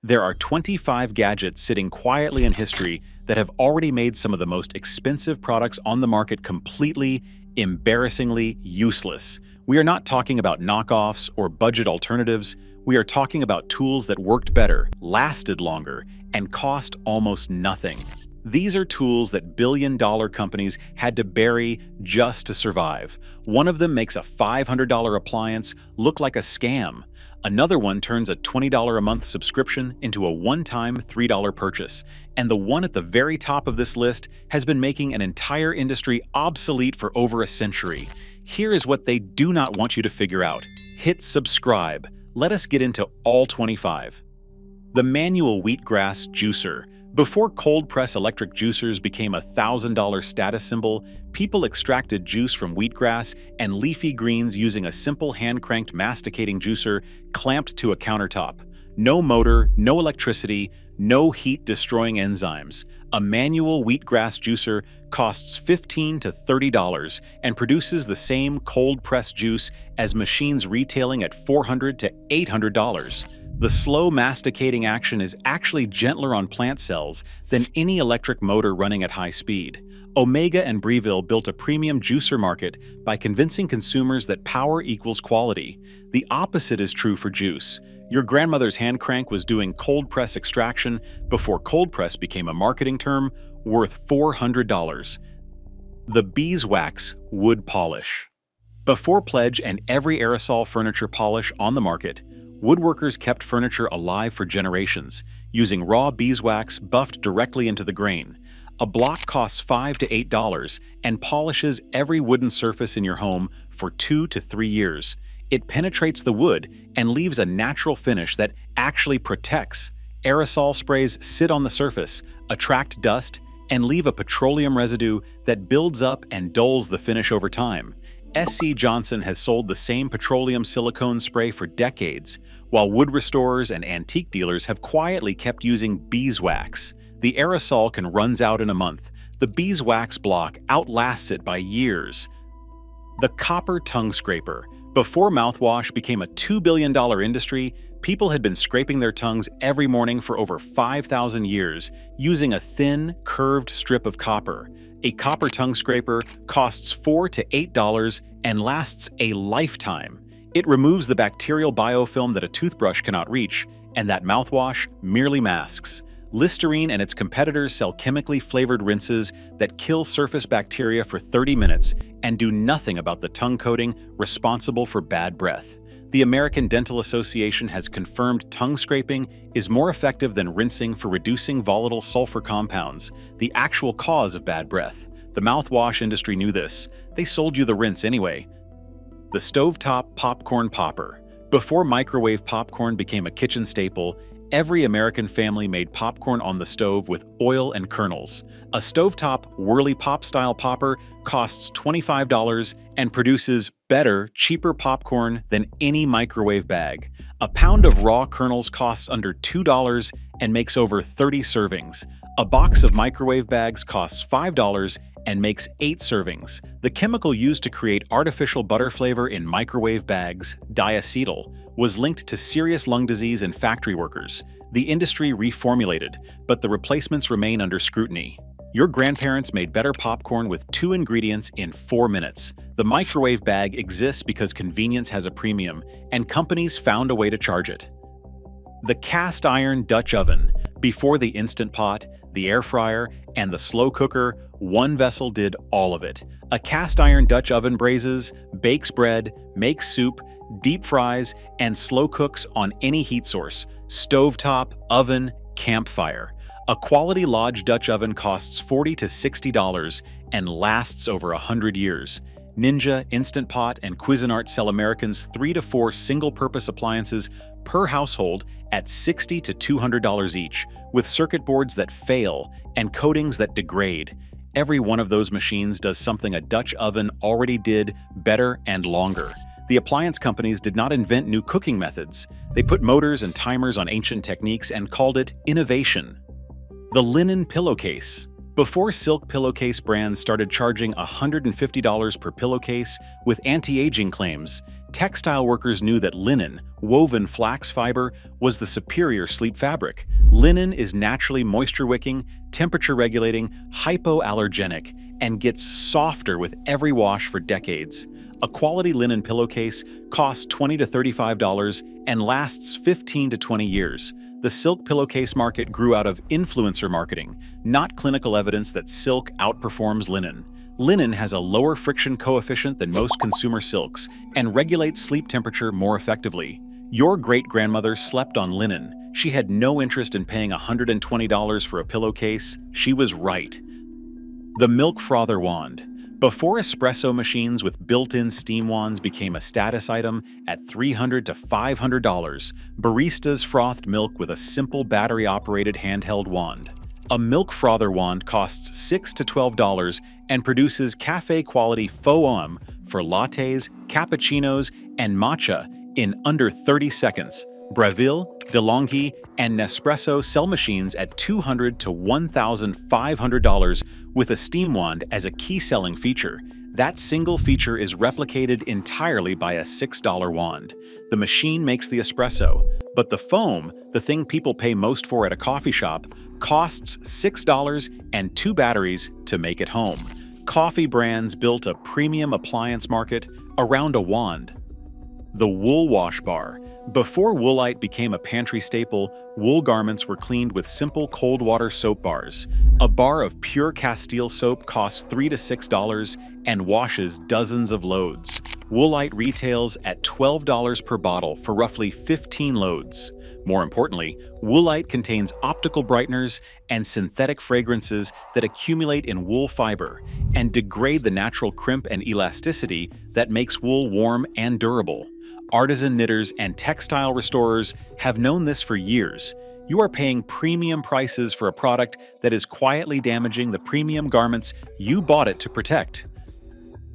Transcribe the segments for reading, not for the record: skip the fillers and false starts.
There are 25 gadgets sitting quietly in history that have already made some of the most expensive products on the market completely, embarrassingly useless. We are not talking about knockoffs or budget alternatives. We are talking about tools that worked better, lasted longer, and cost almost nothing. These are tools that billion-dollar companies had to bury just to survive. One of them makes a $500 appliance look like a scam. Another one turns a $20 a month subscription into a one-time $3 purchase. And the one at the very top of this list has been making an entire industry obsolete for over a century. Here is what they do not want you to figure out. Hit subscribe. Let us get into all 25. The manual wheatgrass juicer. Before cold-press electric juicers became a $1,000 status symbol, people extracted juice from wheatgrass and leafy greens using a simple hand-cranked masticating juicer clamped to a countertop. No motor, no electricity, no heat-destroying enzymes. A manual wheatgrass juicer costs $15 to $30 and produces the same cold-pressed juice as machines retailing at $400 to $800. The slow masticating action is actually gentler on plant cells than any electric motor running at high speed. Omega and Breville built a premium juicer market by convincing consumers that power equals quality. The opposite is true for juice. Your grandmother's hand crank was doing cold press extraction before cold press became a marketing term worth $400. The beeswax wood polish. Before Pledge and every aerosol furniture polish on the market, woodworkers kept furniture alive for generations, using raw beeswax buffed directly into the grain. A block costs $5 to $8 and polishes every wooden surface in your home for 2 to 3 years. It penetrates the wood and leaves a natural finish that actually protects. Aerosol sprays sit on the surface, attract dust, and leave a petroleum residue that builds up and dulls the finish over time. SC Johnson has sold the same petroleum silicone spray for decades, while wood restorers and antique dealers have quietly kept using beeswax. The aerosol can run out in a month. The beeswax block outlasts it by years. The copper tongue scraper. Before mouthwash became a $2 billion industry, people had been scraping their tongues every morning for over 5,000 years using a thin, curved strip of copper. A copper tongue scraper costs $4 to $8 and lasts a lifetime. It removes the bacterial biofilm that a toothbrush cannot reach, and that mouthwash merely masks. Listerine and its competitors sell chemically flavored rinses that kill surface bacteria for 30 minutes and do nothing about the tongue coating responsible for bad breath. The American Dental Association has confirmed tongue scraping is more effective than rinsing for reducing volatile sulfur compounds, the actual cause of bad breath. The mouthwash industry knew this. They sold you the rinse anyway. The stovetop popcorn popper. Before microwave popcorn became a kitchen staple, every American family made popcorn on the stove with oil and kernels. A stovetop whirly pop-style popper costs $25 and produces better, cheaper popcorn than any microwave bag. A pound of raw kernels costs under $2 and makes over 30 servings. A box of microwave bags costs $5 and makes 8 servings. The chemical used to create artificial butter flavor in microwave bags, diacetyl, was linked to serious lung disease in factory workers. The industry reformulated, but the replacements remain under scrutiny. Your grandparents made better popcorn with 2 ingredients in 4 minutes. The microwave bag exists because convenience has a premium, and companies found a way to charge it. The cast iron Dutch oven. Before the Instant Pot, the air fryer, and the slow cooker, one vessel did all of it. A cast iron Dutch oven braises, bakes bread, makes soup, deep fries, and slow cooks on any heat source: stovetop, oven, campfire. A Quality Lodge Dutch oven costs $40 to $60 and lasts over 100 years. Ninja, Instant Pot, and Cuisinart sell Americans 3 to 4 single-purpose appliances per household at $60 to $200 each, with circuit boards that fail and coatings that degrade. Every one of those machines does something a Dutch oven already did better and longer. The appliance companies did not invent new cooking methods. They put motors and timers on ancient techniques and called it innovation. The linen pillowcase. Before silk pillowcase brands started charging $150 per pillowcase with anti-aging claims, Textile workers knew that linen, woven flax fiber, was the superior sleep fabric. Linen is naturally moisture-wicking, temperature-regulating, hypoallergenic, and gets softer with every wash for decades. A quality linen pillowcase costs $20 to $35 and lasts 15 to 20 years. The silk pillowcase market grew out of influencer marketing, not clinical evidence that silk outperforms linen. Linen has a lower friction coefficient than most consumer silks and regulates sleep temperature more effectively. Your great-grandmother slept on linen. She had no interest in paying $120 for a pillowcase. She was right. The milk frother wand. Before espresso machines with built-in steam wands became a status item at $300 to $500, baristas frothed milk with a simple battery-operated handheld wand. A milk frother wand costs $6 to $12 and produces cafe-quality foam for lattes, cappuccinos, and matcha in under 30 seconds. Breville, DeLonghi, and Nespresso sell machines at $200 to $1,500 with a steam wand as a key selling feature. That single feature is replicated entirely by a $6 wand. The machine makes the espresso, but the foam, the thing people pay most for at a coffee shop, costs $6 and 2 batteries to make it home. Coffee brands built a premium appliance market around a wand. The wool wash bar. Before Woolite became a pantry staple, wool garments were cleaned with simple cold water soap bars. A bar of pure Castile soap costs $3 to $6 and washes dozens of loads. Woolite retails at $12 per bottle for roughly 15 loads. More importantly, Woolite contains optical brighteners and synthetic fragrances that accumulate in wool fiber and degrade the natural crimp and elasticity that makes wool warm and durable. Artisan knitters and textile restorers have known this for years. You are paying premium prices for a product that is quietly damaging the premium garments you bought it to protect.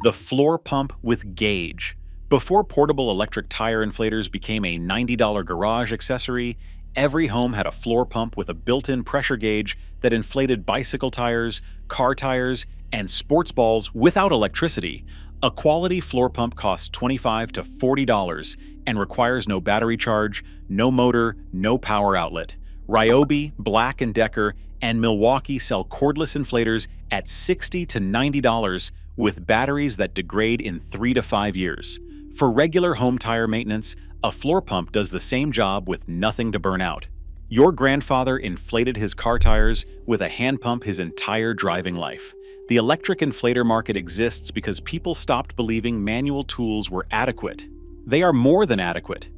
The floor pump with gauge. Before portable electric tire inflators became a $90 garage accessory, every home had a floor pump with a built-in pressure gauge that inflated bicycle tires, car tires, and sports balls without electricity. A quality floor pump costs $25 to $40 and requires no battery charge, no motor, no power outlet. Ryobi, Black & Decker, and Milwaukee sell cordless inflators at $60 to $90 with batteries that degrade in 3 to 5 years. For regular home tire maintenance, a floor pump does the same job with nothing to burn out. Your grandfather inflated his car tires with a hand pump his entire driving life. The electric inflator market exists because people stopped believing manual tools were adequate. They are more than adequate.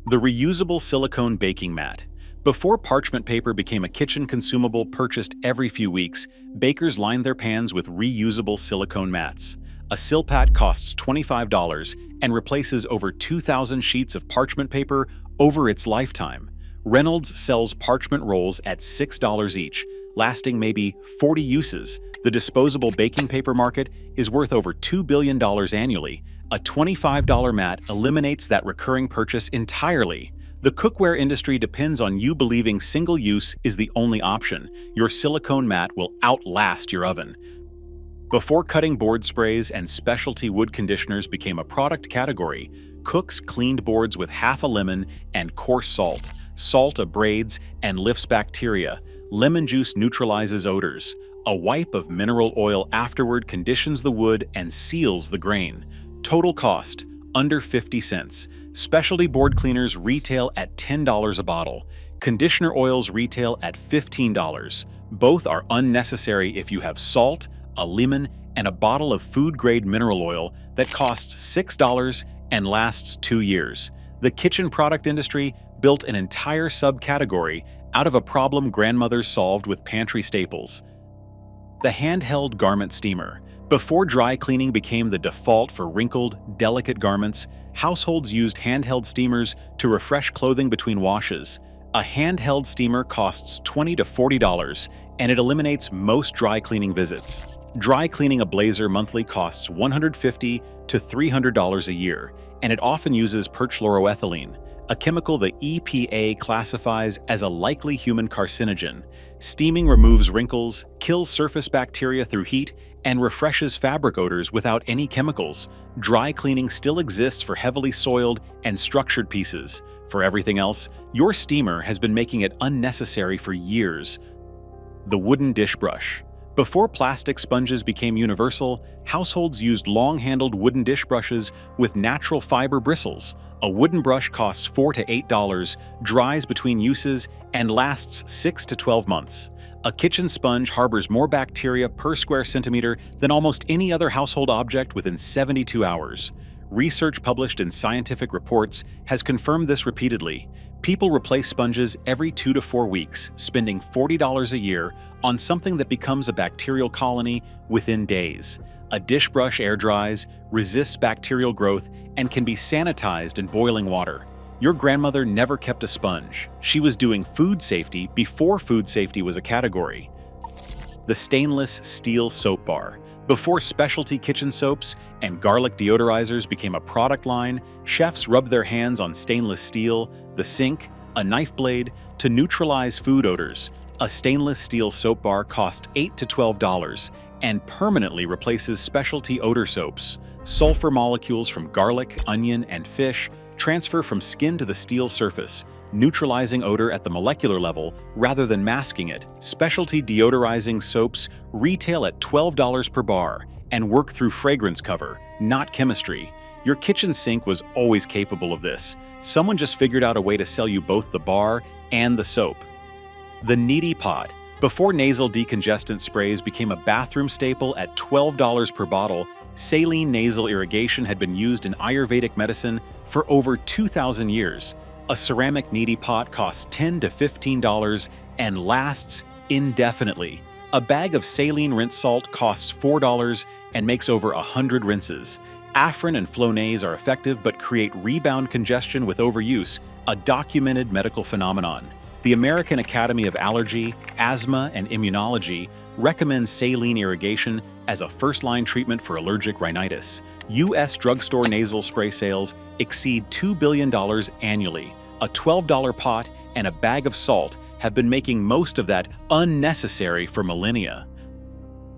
The reusable silicone baking mat. Before parchment paper became a kitchen consumable purchased every few weeks, bakers lined their pans with reusable silicone mats. A Silpat costs $25 and replaces over 2,000 sheets of parchment paper over its lifetime. Reynolds sells parchment rolls at $6 each, lasting maybe 40 uses. The disposable baking paper market is worth over $2 billion annually. A $25 mat eliminates that recurring purchase entirely. The cookware industry depends on you believing single use is the only option. Your silicone mat will outlast your oven. Before cutting board sprays and specialty wood conditioners became a product category, cooks cleaned boards with half a lemon and coarse salt. Salt abrades and lifts bacteria. Lemon juice neutralizes odors. A wipe of mineral oil afterward conditions the wood and seals the grain. Total cost, under 50 cents. Specialty board cleaners retail at $10 a bottle. Conditioner oils retail at $15. Both are unnecessary if you have salt, a lemon, and a bottle of food-grade mineral oil that costs $6 and lasts 2 years. The kitchen product industry built an entire subcategory out of a problem grandmothers solved with pantry staples. The handheld garment steamer. Before dry cleaning became the default for wrinkled, delicate garments, households used handheld steamers to refresh clothing between washes. A handheld steamer costs $20 to $40, and it eliminates most dry cleaning visits. Dry cleaning a blazer monthly costs $150 to $300 a year, and it often uses perchloroethylene. a chemical the EPA classifies as a likely human carcinogen. Steaming removes wrinkles, kills surface bacteria through heat, and refreshes fabric odors without any chemicals. Dry cleaning still exists for heavily soiled and structured pieces. For everything else, your steamer has been making it unnecessary for years. The wooden dish brush. Before plastic sponges became universal, households used long-handled wooden dish brushes with natural fiber bristles. A wooden brush costs $4 to $8, dries between uses, and lasts 6 to 12 months. A kitchen sponge harbors more bacteria per square centimeter than almost any other household object within 72 hours. Research published in scientific reports has confirmed this repeatedly. People replace sponges every 2 to 4 weeks, spending $40 a year on something that becomes a bacterial colony within days. A dish brush air dries, resists bacterial growth, and can be sanitized in boiling water. Your grandmother never kept a sponge. She was doing food safety before food safety was a category. The stainless steel soap bar. Before specialty kitchen soaps and garlic deodorizers became a product line, chefs rubbed their hands on stainless steel, the sink, a knife blade, to neutralize food odors. A stainless steel soap bar costs $8 to $12 and permanently replaces specialty odor soaps. Sulfur molecules from garlic, onion, and fish transfer from skin to the steel surface, neutralizing odor at the molecular level rather than masking it. Specialty deodorizing soaps retail at $12 per bar and work through fragrance cover, not chemistry. Your kitchen sink was always capable of this. Someone just figured out a way to sell you both the bar and the soap. The neti pot. Before nasal decongestant sprays became a bathroom staple at $12 per bottle, saline nasal irrigation had been used in Ayurvedic medicine for over 2,000 years. A ceramic neti pot costs $10 to $15 and lasts indefinitely. A bag of saline rinse salt costs $4 and makes over 100 rinses. Afrin and Flonase are effective but create rebound congestion with overuse, a documented medical phenomenon. The American Academy of Allergy, Asthma, and Immunology recommends saline irrigation as a first-line treatment for allergic rhinitis. U.S. drugstore nasal spray sales exceed $2 billion annually. A $12 pot and a bag of salt have been making most of that unnecessary for millennia.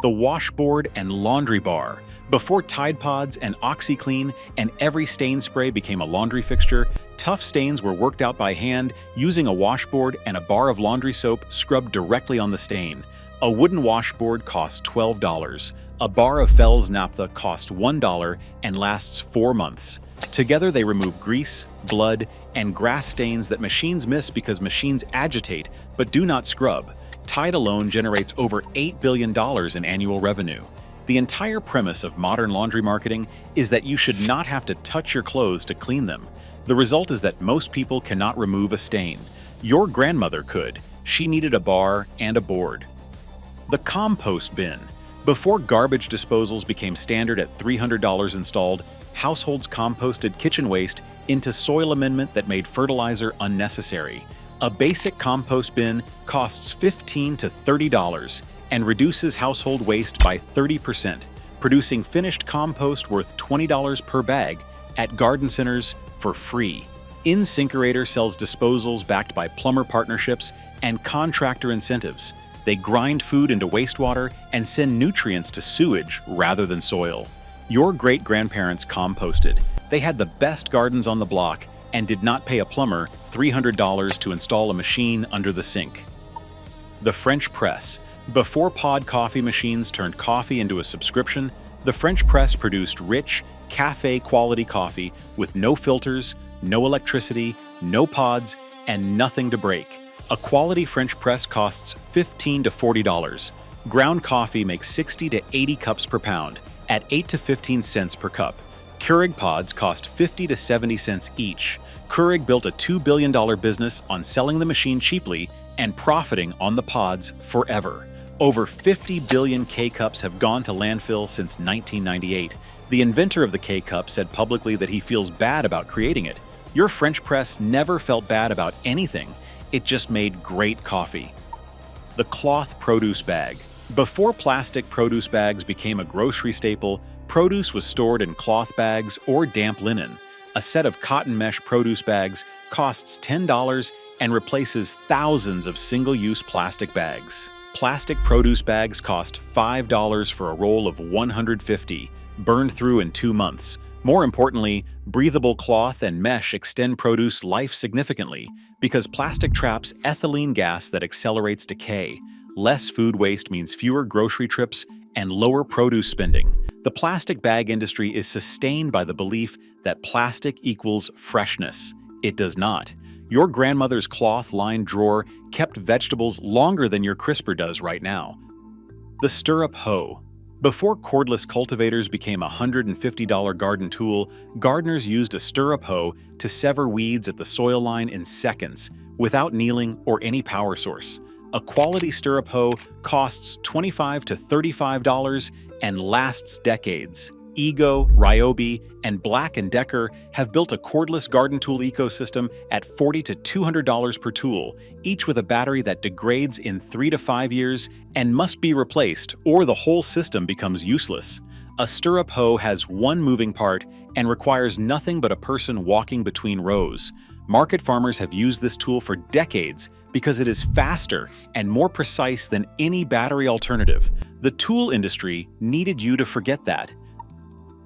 The washboard and laundry bar. Before Tide Pods and OxyClean and every stain spray became a laundry fixture, tough stains were worked out by hand using a washboard and a bar of laundry soap scrubbed directly on the stain. A wooden washboard costs $12. A bar of Fels naphtha costs $1 and lasts 4 months. Together they remove grease, blood, and grass stains that machines miss because machines agitate but do not scrub. Tide alone generates over $8 billion in annual revenue. The entire premise of modern laundry marketing is that you should not have to touch your clothes to clean them. The result is that most people cannot remove a stain. Your grandmother could. She needed a bar and a board. The compost bin. Before garbage disposals became standard at $300 installed, households composted kitchen waste into soil amendment that made fertilizer unnecessary. A basic compost bin costs $15 to $30 and reduces household waste by 30%, producing finished compost worth $20 per bag at garden centers for free. InSinkerator sells disposals backed by plumber partnerships and contractor incentives. They grind food into wastewater and send nutrients to sewage rather than soil. Your great-grandparents composted. They had the best gardens on the block and did not pay a plumber $300 to install a machine under the sink. The French press. Before pod coffee machines turned coffee into a subscription, the French press produced rich, cafe-quality coffee with no filters, no electricity, no pods, and nothing to break. A quality French press costs $15 to $40. Ground coffee makes 60 to 80 cups per pound, at 8 to 15 cents per cup. Keurig pods cost 50 to 70 cents each. Keurig built a $2 billion business on selling the machine cheaply and profiting on the pods forever. Over 50 billion K-Cups have gone to landfill since 1998. The inventor of the K-Cup said publicly that he feels bad about creating it. Your French press never felt bad about anything. It just made great coffee. The cloth produce bag. Before plastic produce bags became a grocery staple, produce was stored in cloth bags or damp linen. A set of cotton mesh produce bags costs $10 and replaces thousands of single-use plastic bags. Plastic produce bags cost $5 for a roll of 150, burned through in 2 months. More importantly, breathable cloth and mesh extend produce life significantly because plastic traps ethylene gas that accelerates decay. Less food waste means fewer grocery trips and lower produce spending. The plastic bag industry is sustained by the belief that plastic equals freshness. It does not. Your grandmother's cloth-lined drawer kept vegetables longer than your crisper does right now. The stirrup hoe. Before cordless cultivators became a $150 garden tool, gardeners used a stirrup hoe to sever weeds at the soil line in seconds, without kneeling or any power source. A quality stirrup hoe costs $25 to $35 and lasts decades. Ego, Ryobi, and Black & Decker have built a cordless garden tool ecosystem at $40 to $200 per tool, each with a battery that degrades in 3 to 5 years and must be replaced or the whole system becomes useless. A stirrup hoe has one moving part and requires nothing but a person walking between rows. Market farmers have used this tool for decades because it is faster and more precise than any battery alternative. The tool industry needed you to forget that.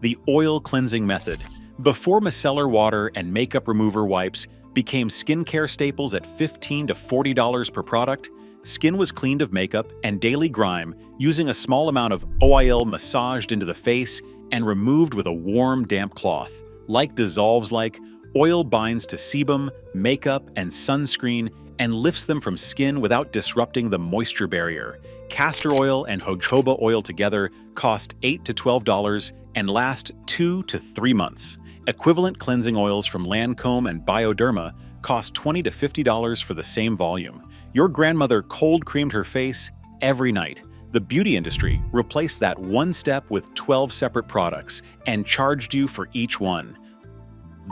The oil cleansing method. Before micellar water and makeup remover wipes became skincare staples at $15 to $40 per product, skin was cleaned of makeup and daily grime using a small amount of oil massaged into the face and removed with a warm, damp cloth. Like dissolves like, oil binds to sebum, makeup, and sunscreen and lifts them from skin without disrupting the moisture barrier. Castor oil and jojoba oil together cost $8 to $12 and last 2 to 3 months. Equivalent cleansing oils from Lancome and Bioderma cost $20 to $50 for the same volume. Your grandmother cold creamed her face every night. The beauty industry replaced that one step with 12 separate products and charged you for each one.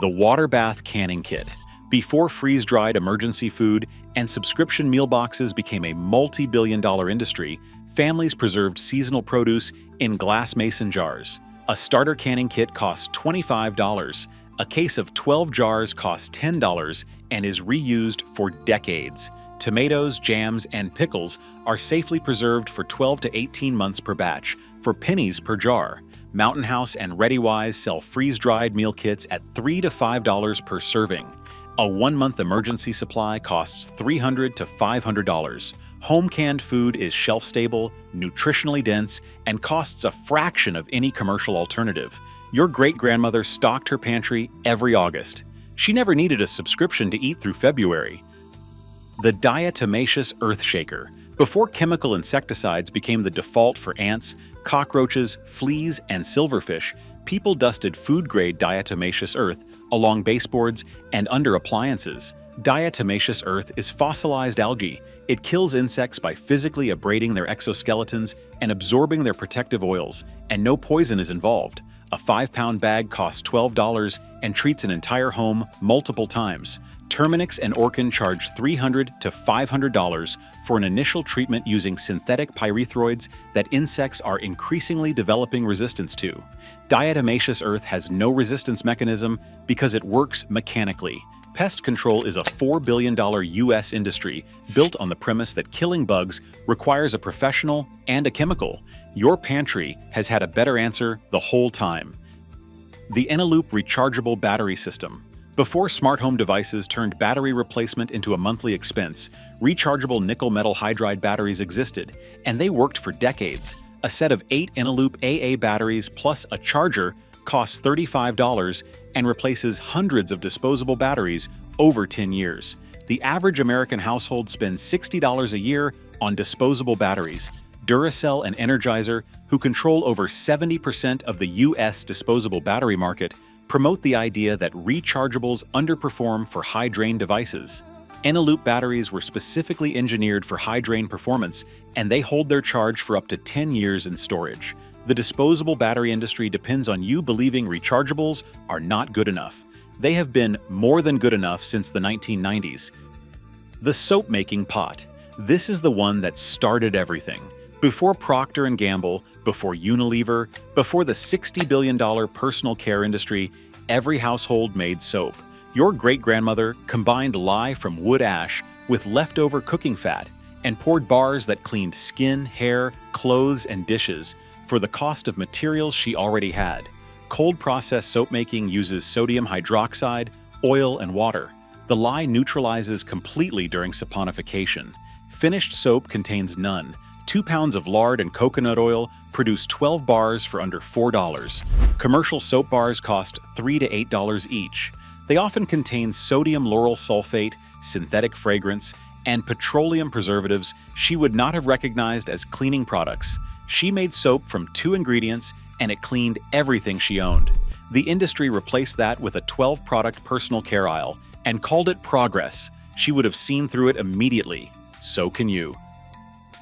The water bath canning kit. Before freeze-dried emergency food and subscription meal boxes became a multi-billion-dollar industry, families preserved seasonal produce in glass mason jars. A starter canning kit costs $25. A case of 12 jars costs $10 and is reused for decades. Tomatoes, jams, and pickles are safely preserved for 12 to 18 months per batch, for pennies per jar. Mountain House and ReadyWise sell freeze-dried meal kits at $3 to $5 per serving. A 1-month emergency supply costs $300 to $500. Home canned food is shelf-stable, nutritionally dense, and costs a fraction of any commercial alternative. Your great-grandmother stocked her pantry every August. She never needed a subscription to eat through February. The diatomaceous earth shaker. Before chemical insecticides became the default for ants, cockroaches, fleas, and silverfish, people dusted food-grade diatomaceous earth along baseboards and under appliances. Diatomaceous earth is fossilized algae. It kills insects by physically abrading their exoskeletons and absorbing their protective oils, and no poison is involved. A 5-pound bag costs $12 and treats an entire home multiple times. Terminix and Orkin charge $300 to $500 for an initial treatment using synthetic pyrethroids that insects are increasingly developing resistance to. Diatomaceous earth has no resistance mechanism because it works mechanically. Pest control is a $4 billion U.S. industry built on the premise that killing bugs requires a professional and a chemical. Your pantry has had a better answer the whole time. The Eneloop rechargeable battery system. Before smart home devices turned battery replacement into a monthly expense, rechargeable nickel metal hydride batteries existed, and they worked for decades. A set of 8 Eneloop AA batteries plus a charger costs $35 and replaces hundreds of disposable batteries over 10 years. The average American household spends $60 a year on disposable batteries. Duracell and Energizer, who control over 70% of the U.S. disposable battery market, promote the idea that rechargeables underperform for high-drain devices. Eneloop batteries were specifically engineered for high-drain performance, and they hold their charge for up to 10 years in storage. The disposable battery industry depends on you believing rechargeables are not good enough. They have been more than good enough since the 1990s. The soap-making pot. This is the one that started everything. Before Procter & Gamble, before Unilever, before the $60 billion personal care industry, every household made soap. Your great-grandmother combined lye from wood ash with leftover cooking fat and poured bars that cleaned skin, hair, clothes, and dishes for the cost of materials she already had. Cold-process soap making uses sodium hydroxide, oil, and water. The lye neutralizes completely during saponification. Finished soap contains none. 2 pounds of lard and coconut oil produce 12 bars for under $4. Commercial soap bars cost $3 to $8 each. They often contain sodium lauryl sulfate, synthetic fragrance, and petroleum preservatives she would not have recognized as cleaning products. She made soap from 2 ingredients, and it cleaned everything she owned. The industry replaced that with a 12-product personal care aisle and called it progress. She would have seen through it immediately. So can you.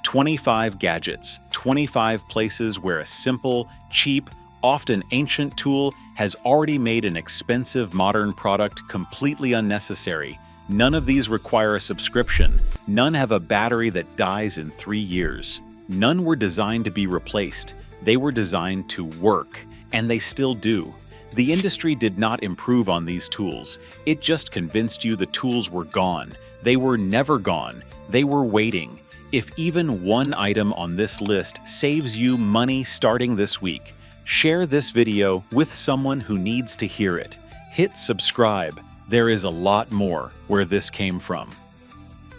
25 gadgets, 25 places where a simple, cheap, often ancient tool has already made an expensive modern product completely unnecessary. None of these require a subscription. None have a battery that dies in 3 years. None were designed to be replaced. They were designed to work, and they still do. The industry did not improve on these tools. It just convinced you the tools were gone. They were never gone. They were waiting. If even one item on this list saves you money starting this week, share this video with someone who needs to hear it. Hit subscribe. There is a lot more where this came from.